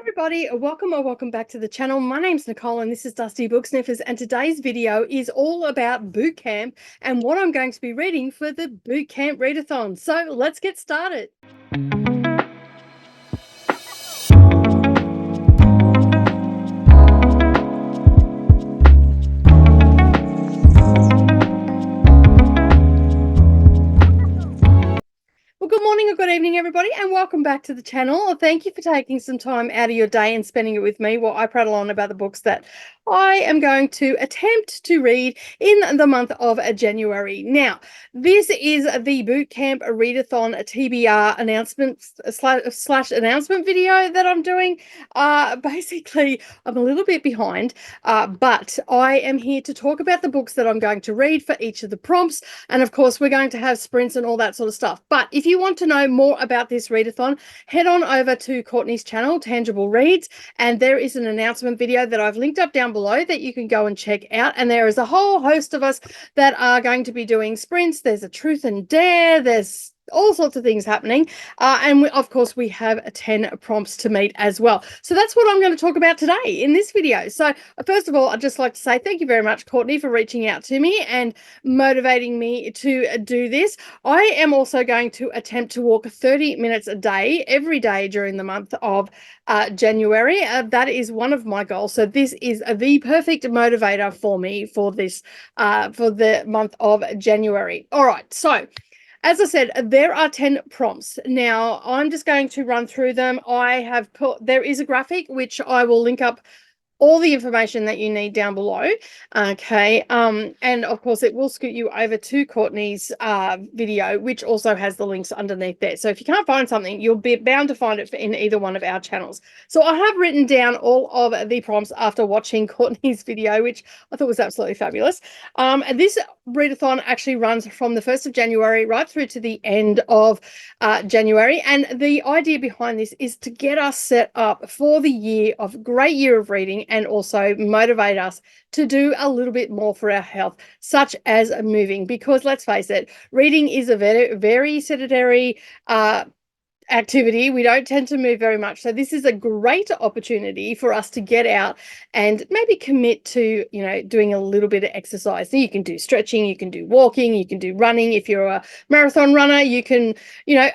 Everybody, welcome or welcome back to the channel. My name's Nicole and this is Dusty Book Sniffers, and today's video is all about boot camp and what I'm going to be reading for the boot camp readathon. So let's get started. Well, good morning or good evening, everybody, and welcome back to the channel. Thank you for taking some time out of your day and spending it with me while I prattle on about the books that I am going to attempt to read in the month of January. Now, this is the Boot Camp Readathon TBR announcement slash announcement video that I'm doing. Basically, I'm a little bit behind, but I am here to talk about the books that I'm going to read for each of the prompts. And of course, we're going to have sprints and all that sort of stuff. But if you want to know more about this readathon, head on over to Courtney's channel, Tangible Reads, and there is an announcement video that I've linked up down below that you can go and check out. And there is a whole host of us that are going to be doing sprints. There's a truth and dare. There's all sorts of things happening. Of course, we have 10 prompts to meet as well. So that's what I'm going to talk about today in this video. So first of all, I'd just like to say thank you very much, Courtney, for reaching out to me and motivating me to do this. I am also going to attempt to walk 30 minutes a day, every day during the month of January. That is one of my goals. So this is the perfect motivator for me for this, for the month of January. All right. So as I said, there are 10 prompts. Now, I'm just going to run through them. There is a graphic, which I will link up all the information that you need down below. Okay. And of course it will scoot you over to Courtney's video, which also has the links underneath there. So if you can't find something, you'll be bound to find it in either one of our channels. So I have written down all of the prompts after watching Courtney's video, which I thought was absolutely fabulous. And this readathon actually runs from the 1st of January right through to the end of January. And the idea behind this is to get us set up for the great year of reading, and also motivate us to do a little bit more for our health, such as moving, because let's face it, reading is a very, very sedentary activity. We don't tend to move very much. So this is a great opportunity for us to get out and maybe commit to, doing a little bit of exercise. So you can do stretching, you can do walking, you can do running. If you're a marathon runner, you can,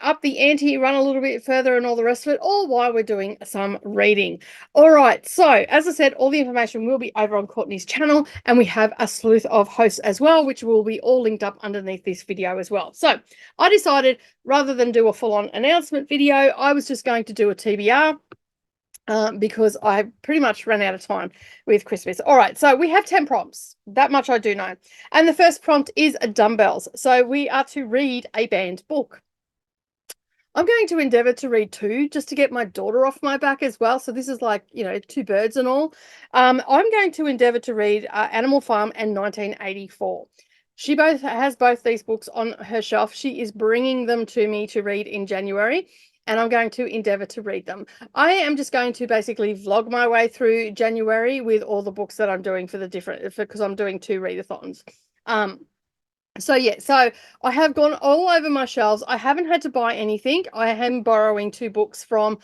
up the ante, run a little bit further and all the rest of it, all while we're doing some reading. All right. So as I said, all the information will be over on Courtney's channel, and we have a sleuth of hosts as well, which will be all linked up underneath this video as well. So I decided, rather than do a full-on announcement video, I was just going to do a TBR because I pretty much ran out of time with Christmas. All right, so we have 10 prompts. That much I do know. And the first prompt is dumbbells. So we are to read a banned book. I'm going to endeavor to read 2 just to get my daughter off my back as well. So this is like, 2 birds and all. I'm going to endeavor to read Animal Farm and 1984. She has both these books on her shelf. She is bringing them to me to read in January, and I'm going to endeavor to read them. I am just going to basically vlog my way through January with all the books that I'm doing because I'm doing 2 readathons. So I have gone all over my shelves. I haven't had to buy anything. I am borrowing 2 books from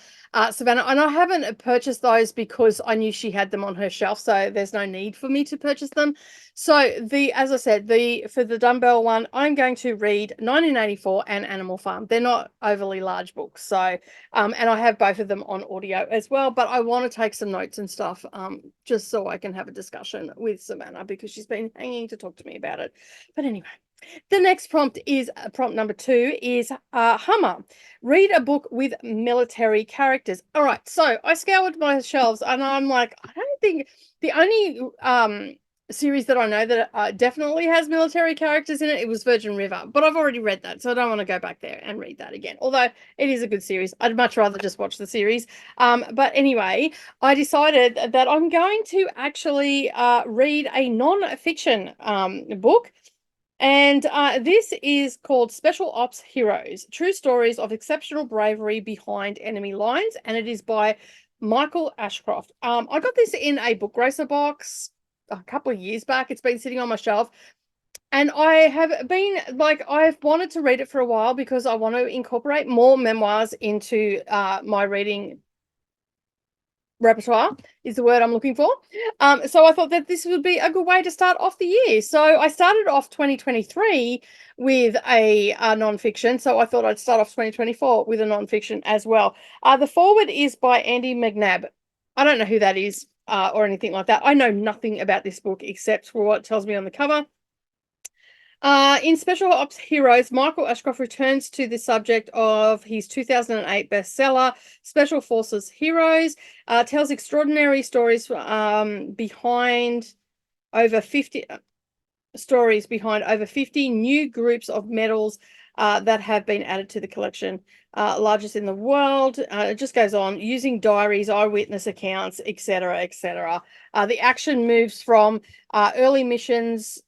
Savannah, and I haven't purchased those because I knew she had them on her shelf, so there's no need for me to purchase them. So as I said, for the dumbbell one, I'm going to read 1984 and Animal Farm. They're not overly large books, so and I have both of them on audio as well, but I want to take some notes and stuff just so I can have a discussion with Savannah, because she's been hanging to talk to me about it. But anyway, the next prompt is prompt number 2 is Hummer. Read a book with military characters. All right, so I scoured my shelves and I'm like, I don't think the only series that I know that definitely has military characters in it, it was Virgin River, but I've already read that, so I don't want to go back there and read that again, although it is a good series. I'd much rather just watch the series. But anyway, I decided that I'm going to actually read a non-fiction book. And this is called Special Ops Heroes, True Stories of Exceptional Bravery Behind Enemy Lines, and it is by Michael Ashcroft. I got this in a book grocer box a couple of years back. It's been sitting on my shelf, and I have been I've wanted to read it for a while because I want to incorporate more memoirs into my reading repertoire is the word I'm looking for. So I thought that this would be a good way to start off the year. So I started off 2023 with a nonfiction. So I thought I'd start off 2024 with a nonfiction as well. The foreword is by Andy McNabb. I don't know who that is or anything like that. I know nothing about this book except for what it tells me on the cover. In Special Ops Heroes, Michael Ashcroft returns to the subject of his 2008 bestseller, Special Forces Heroes, tells extraordinary stories behind over 50 new groups of medals that have been added to the collection, largest in the world. It just goes on, using diaries, eyewitness accounts, etc., etc. The action moves from early missions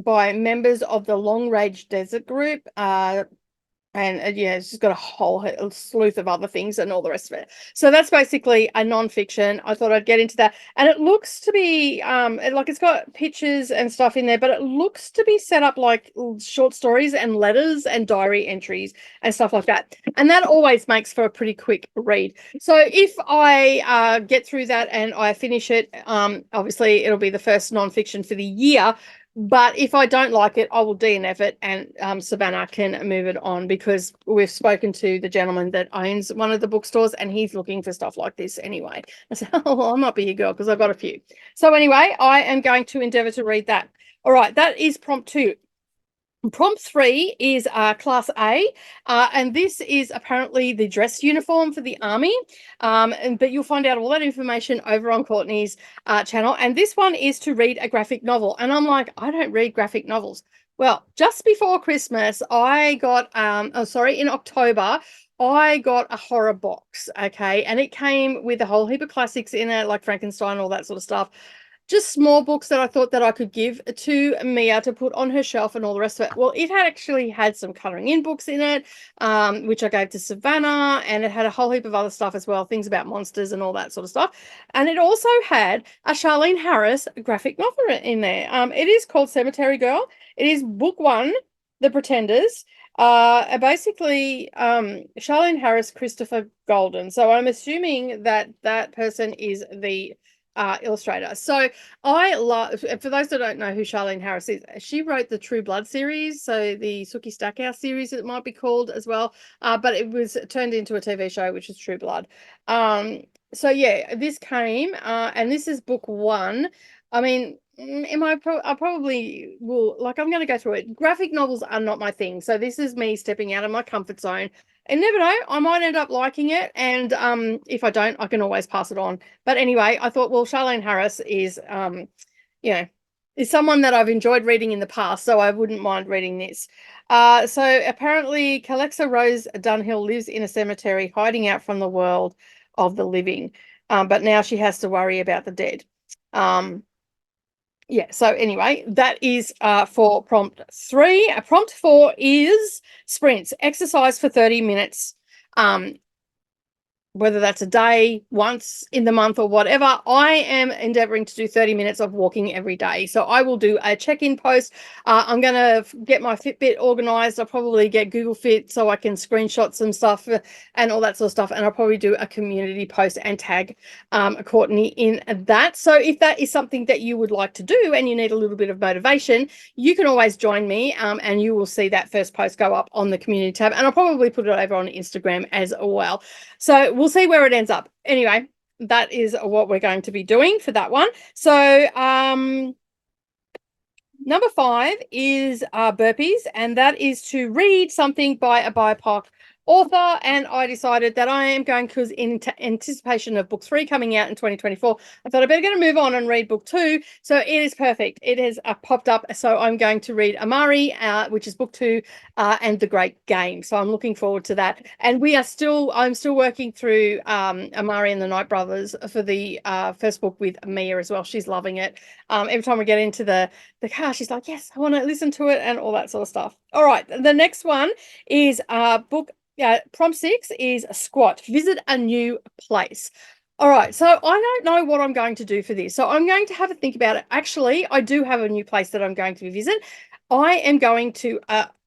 by members of the Long Range Desert Group. Yeah, it's just got a whole slew of other things and all the rest of it. So that's basically a nonfiction. I thought I'd get into that. And it looks to be like it's got pictures and stuff in there, but it looks to be set up like short stories and letters and diary entries and stuff like that. And that always makes for a pretty quick read. So if I get through that and I finish it, obviously it'll be the first nonfiction for the year. But if I don't like it, I will DNF it, and Savannah can move it on, because we've spoken to the gentleman that owns one of the bookstores and he's looking for stuff like this anyway. I said, oh, well, I might be your girl because I've got a few. So anyway, I am going to endeavour to read that. All right, that is prompt 2. Prompt 3 is Class A, and this is apparently the dress uniform for the army, but you'll find out all that information over on Courtney's channel. And this one is to read a graphic novel, and I'm like, I don't read graphic novels. Well, just before Christmas, I got, in October, I got a horror box, okay, and it came with a whole heap of classics in it, like Frankenstein, all that sort of stuff. Just small books that I thought that I could give to Mia to put on her shelf and all the rest of it. Well, it had actually had some colouring in books in it, which I gave to Savannah, and it had a whole heap of other stuff as well, things about monsters and all that sort of stuff. And it also had a Charlene Harris graphic novel in there. It is called Cemetery Girl. It is book 1, The Pretenders. Basically, Charlene Harris, Christopher Golden. So I'm assuming that that person is the illustrator. So I love, for those that don't know who Charlene Harris is, she wrote the True Blood series, so the Sookie Stackhouse series it might be called as well, but it was turned into a TV show, which is True Blood. So yeah, this came and this is book 1. I mean, I probably will, like, I'm going to go through it. Graphic novels are not my thing, so this is me stepping out of my comfort zone. And never know, I might end up liking it, and if I don't, I can always pass it on. But anyway, I thought, well, Charlene Harris is, is someone that I've enjoyed reading in the past, so I wouldn't mind reading this. So apparently, Calexa Rose Dunhill lives in a cemetery, hiding out from the world of the living, but now she has to worry about the dead. Yeah, so anyway, that is for prompt 3. Prompt 4 is sprints, exercise for 30 minutes. Whether that's a day, once in the month, or whatever, I am endeavoring to do 30 minutes of walking every day. So I will do a check-in post. I'm going to get my Fitbit organized. I'll probably get Google Fit so I can screenshot some stuff and all that sort of stuff. And I'll probably do a community post and tag Courtney in that. So if that is something that you would like to do and you need a little bit of motivation, you can always join me and you will see that first post go up on the community tab. And I'll probably put it over on Instagram as well. So we'll see where it ends up. Anyway, that is what we're going to be doing for that one. So number 5 is burpees, and that is to read something by a BIPOC author. And I decided that I am going, because in anticipation of book 3 coming out in 2024, I thought I better get to move on and read book 2. So it is perfect. It has popped up. So I'm going to read Amari, which is book 2, and The Great Game. So I'm looking forward to that. And I'm still working through Amari and the Night Brothers for the first book with Mia as well. She's loving it. Every time we get into the car, she's like, yes, I want to listen to it, and all that sort of stuff. All right, the next one is prompt 6 is a squat, visit a new place. All right, so I don't know what I'm going to do for this. So I'm going to have a think about it. Actually, I do have a new place that I'm going to visit. I am going to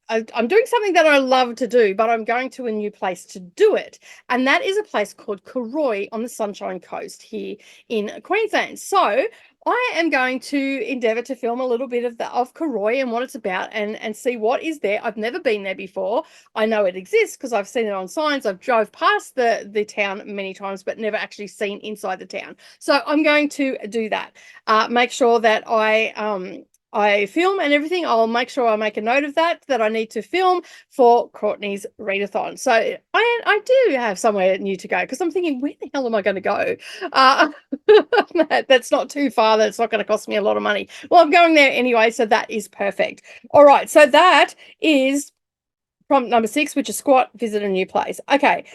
I'm doing something that I love to do, but I'm going to a new place to do it. And that is a place called Karoi on the Sunshine Coast here in Queensland. So I am going to endeavour to film a little bit of Karoi and what it's about and see what is there. I've never been there before. I know it exists because I've seen it on signs. I've drove past the town many times, but never actually seen inside the town. So I'm going to do that. Make sure that I film and everything. I'll make sure I make a note of that I need to film for Courtney's readathon. So I do have somewhere new to go because I'm thinking, where the hell am I going to go? That's not too far. That's not going to cost me a lot of money. Well, I'm going there anyway, so that is perfect. All right, so that is prompt number 6, which is squat, visit a new place. Okay.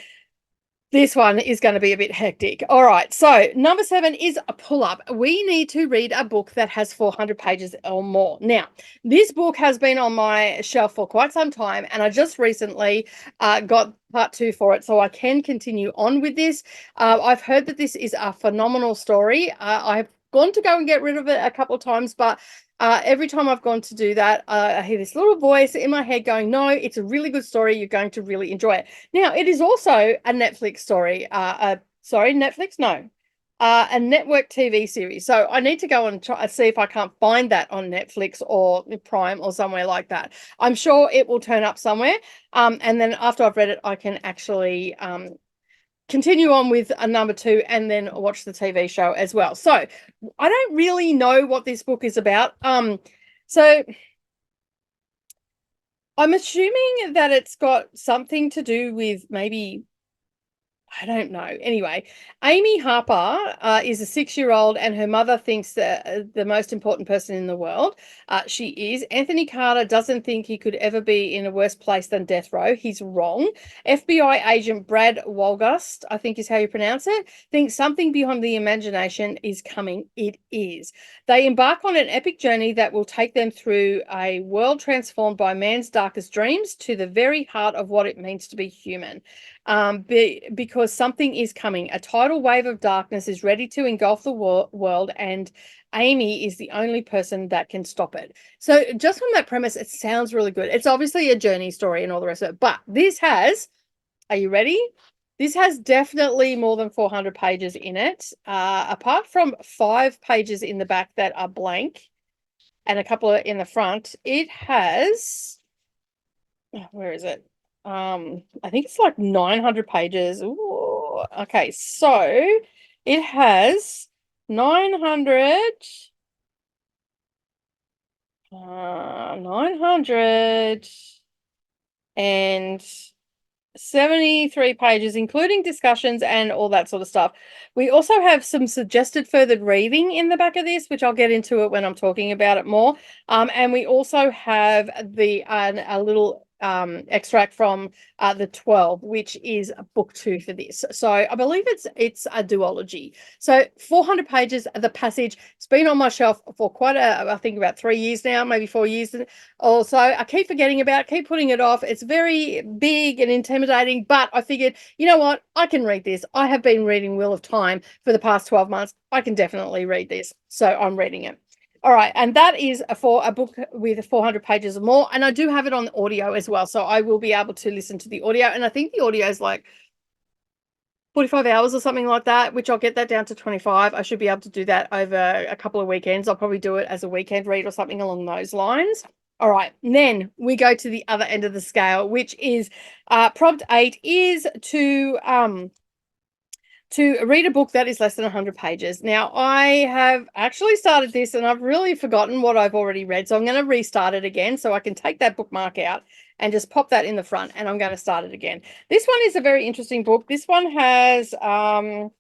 This one is going to be a bit hectic. All right. So number 7 is a pull-up. We need to read a book that has 400 pages or more. Now, this book has been on my shelf for quite some time, and I just recently got part 2 for it, so I can continue on with this. I've heard that this is a phenomenal story. I've gone to go and get rid of it a couple of times, but every time I've gone to do that, I hear this little voice in my head going, no, it's a really good story. You're going to really enjoy it. Now, it is also a Netflix story. Sorry, Netflix? No. A network TV series. So I need to go and try see if I can't find that on Netflix or Prime or somewhere like that. I'm sure it will turn up somewhere. And then after I've read it, I can actually continue on with a number 2 and then watch the TV show as well. So I don't really know what this book is about. So I'm assuming that it's got something to do with maybe, I don't know. Anyway, Amy Harper is a 6-year-old and her mother thinks that the most important person in the world. She is. Anthony Carter doesn't think he could ever be in a worse place than death row. He's wrong. FBI agent Brad Walgust, I think is how you pronounce it, thinks something beyond the imagination is coming. It is. They embark on an epic journey that will take them through a world transformed by man's darkest dreams to the very heart of what it means to be human. Because something is coming. A tidal wave of darkness is ready to engulf the world, and Amy is the only person that can stop it. So just from that premise, it sounds really good. It's obviously a journey story and all the rest of it, but this has, are you ready? This has definitely more than 400 pages in it, apart from 5 pages in the back that are blank and a couple in the front. It has, where is it? I think it's like 900 pages. Ooh, okay, so it has 973 pages, including discussions and all that sort of stuff. We also have some suggested further reading in the back of this, which I'll get into it when I'm talking about it more. And we also have a little extract from the 12, which is book 2 for this. So I believe it's a duology. So 400 pages, The Passage. It's been on my shelf for I think about 3 years now, maybe 4 years. Also, I keep forgetting about it, keep putting it off. It's very big and intimidating, but I figured, you know what? I can read this. I have been reading Wheel of Time for the past 12 months. I can definitely read this. So I'm reading it. All right, and that is for a book with 400 pages or more, and I do have it on audio as well, so I will be able to listen to the audio, and I think the audio is like 45 hours or something like that, which I'll get that down to 25. I should be able to do that over a couple of weekends. I'll probably do it as a weekend read or something along those lines. All right, and then we go to the other end of the scale, which is prompt 8 is to read a book that is less than 100 pages. Now, I have actually started this and I've really forgotten what I've already read. So I'm going to restart it again so I can take that bookmark out and just pop that in the front, and I'm going to start it again. This one is a very interesting book. This one has, it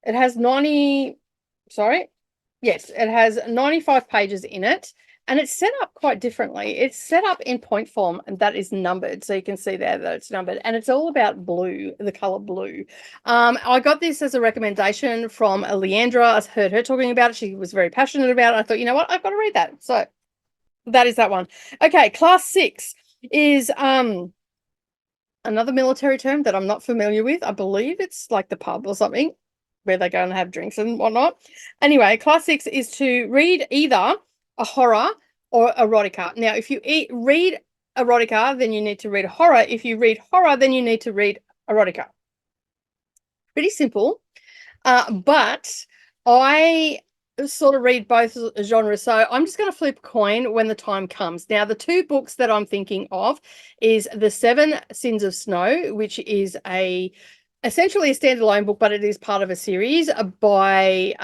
has 95 pages in it. And it's set up quite differently. It's set up in point form, and that is numbered. So you can see there that it's numbered. And it's all about blue, the color blue. I got this as a recommendation from Leandra. I heard her talking about it. She was very passionate about it. I thought, you know what? I've got to read that. So that is that one. Okay, class 6 is another military term that I'm not familiar with. I believe it's like the pub or something where they go and have drinks and whatnot. Anyway, class 6 is to read either a horror or erotica. Now, if you read erotica, then you need to read horror. If you read horror, then you need to read erotica. Pretty simple. But I sort of read both genres. So I'm just going to flip a coin when the time comes. Now, the two books that I'm thinking of is The Seven Sins of Snow, which is essentially a standalone book, but it is part of a series by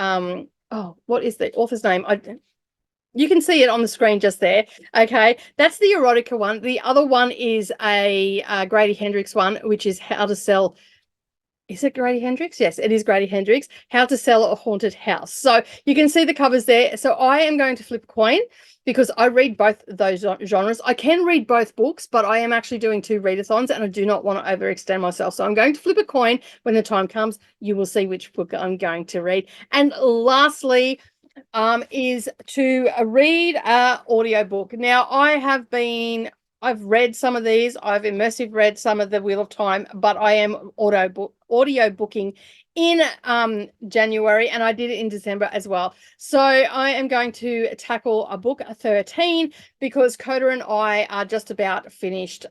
what is the author's name? You can see it on the screen just there. Okay, that's the erotica one. The other one is a Grady Hendrix one, which is How to Sell. Is it Grady Hendrix? Yes, it is Grady Hendrix. How to Sell a Haunted House. So you can see the covers there. So I am going to flip a coin because I read both those genres. I can read both books, but I am actually doing 2 readathons and I do not want to overextend myself. So I'm going to flip a coin when the time comes. You will see which book I'm going to read. And lastly, is to read an audiobook. Now, I've read some of these. I've immersive read some of the Wheel of Time, but I am audio booking in January, and I did it in December as well. So I am going to tackle a book 13 because Coda and I are just about finished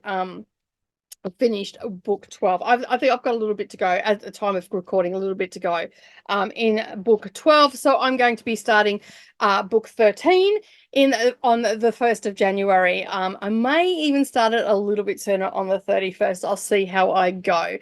book 12. I think I've got a little bit to go at the time of recording, a little bit to go in book 12. So I'm going to be starting book 13 on the 1st of January. I may even start it a little bit sooner on the 31st. I'll see how I go.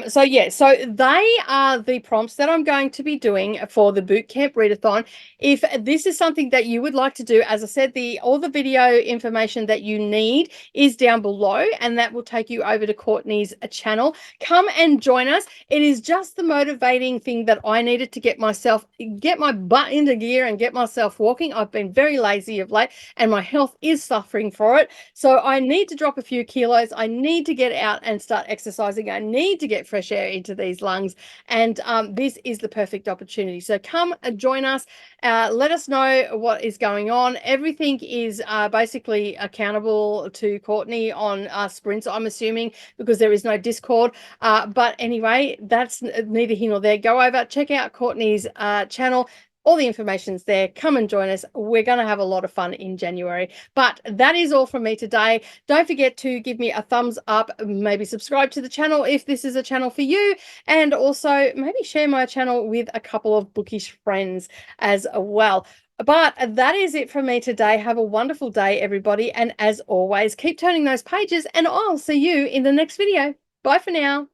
So yeah, so they are the prompts that I'm going to be doing for the Bootcamp Readathon. If this is something that you would like to do, as I said, all the video information that you need is down below, and that will take you over to Courtney's channel. Come and join us. It is just the motivating thing that I needed to get my butt into gear and get myself walking. I've been very lazy of late and my health is suffering for it. So I need to drop a few kilos. I need to get out and start exercising. I need to get fresh air into these lungs. And this is the perfect opportunity. So come join us. Let us know what is going on. Everything is basically accountable to Courtney on sprints, I'm assuming, because there is no Discord. But anyway, that's neither here nor there. Go over, check out Courtney's channel. All the information's there. Come and join us. We're going to have a lot of fun in January. But that is all from me today. Don't forget to give me a thumbs up, maybe subscribe to the channel if this is a channel for you, and also maybe share my channel with a couple of bookish friends as well. But that is it from me today. Have a wonderful day, everybody. And as always, keep turning those pages, and I'll see you in the next video. Bye for now.